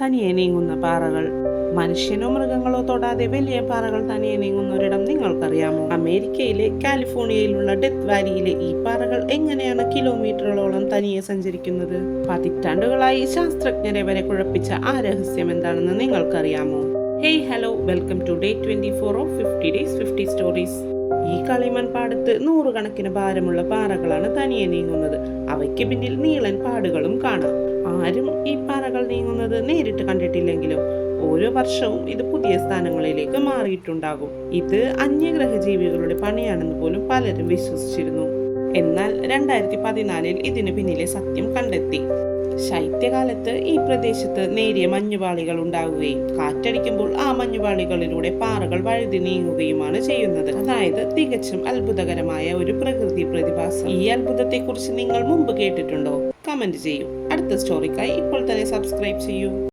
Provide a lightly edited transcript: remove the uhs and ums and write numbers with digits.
തനിയെ നീങ്ങുന്ന പാറകൾ. മനുഷ്യനോ മൃഗങ്ങളോ തൊടാതെ വലിയ പാറകൾ തനിയെ നീങ്ങുന്ന ഒരിടം നിങ്ങൾക്കറിയാമോ? അമേരിക്കയിലെ കാലിഫോർണിയയിലുള്ള ഡെത്ത് വാലിയിലെ ഈ പാറകൾ എങ്ങനെയാണ് കിലോമീറ്ററുകളോളം തനിയെ സഞ്ചരിക്കുന്നത്? പതിറ്റാണ്ടുകളായി ശാസ്ത്രജ്ഞരെ വരെ കുഴപ്പിച്ച ആ രഹസ്യം എന്താണെന്ന് നിങ്ങൾക്കറിയാമോ? Hey hello, welcome to day 24 of 50 days 50 stories. ഈ കളിമൺപാടത്ത് നൂറുകണക്കിന് ഭാരമുള്ള പാറകളാണ് തനിയെ നീങ്ങുന്നത്. അവയ്ക്ക് പിന്നിൽ നീളൻ പാടുകളും കാണാം. ആരും ഈ പാറകൾ നീങ്ങുന്നത് നേരിട്ട് കണ്ടിട്ടില്ലെങ്കിലും ഓരോ വർഷവും ഇത് പുതിയ സ്ഥാനങ്ങളിലേക്ക് മാറിയിട്ടുണ്ടാകും. ഇത് അന്യഗ്രഹ ജീവികളുടെ പണിയാണെന്ന് പോലും പലരും വിശ്വസിച്ചിരുന്നു. എന്നാൽ 2014 ഇതിന് പിന്നിലെ സത്യം കണ്ടെത്തി. ശൈത്യകാലത്ത് ഈ പ്രദേശത്ത് നേരിയ മഞ്ഞുപാളികൾ ഉണ്ടാവുകയും കാറ്റടിക്കുമ്പോൾ ആ മഞ്ഞുപാളികളിലൂടെ പാറകൾ വഴുതി നീങ്ങുകയുമാണ് ചെയ്യുന്നത്. അതായത് തികച്ചും അത്ഭുതകരമായ ഒരു പ്രകൃതി പ്രതിഭാസം. ഈ അത്ഭുതത്തെക്കുറിച്ച് നിങ്ങൾ മുമ്പ് കേട്ടിട്ടുണ്ടോ? കമന്റ് ചെയ്യൂ. അടുത്ത സ്റ്റോറിക്കായി ഇപ്പോൾ തന്നെ സബ്സ്ക്രൈബ് ചെയ്യൂ.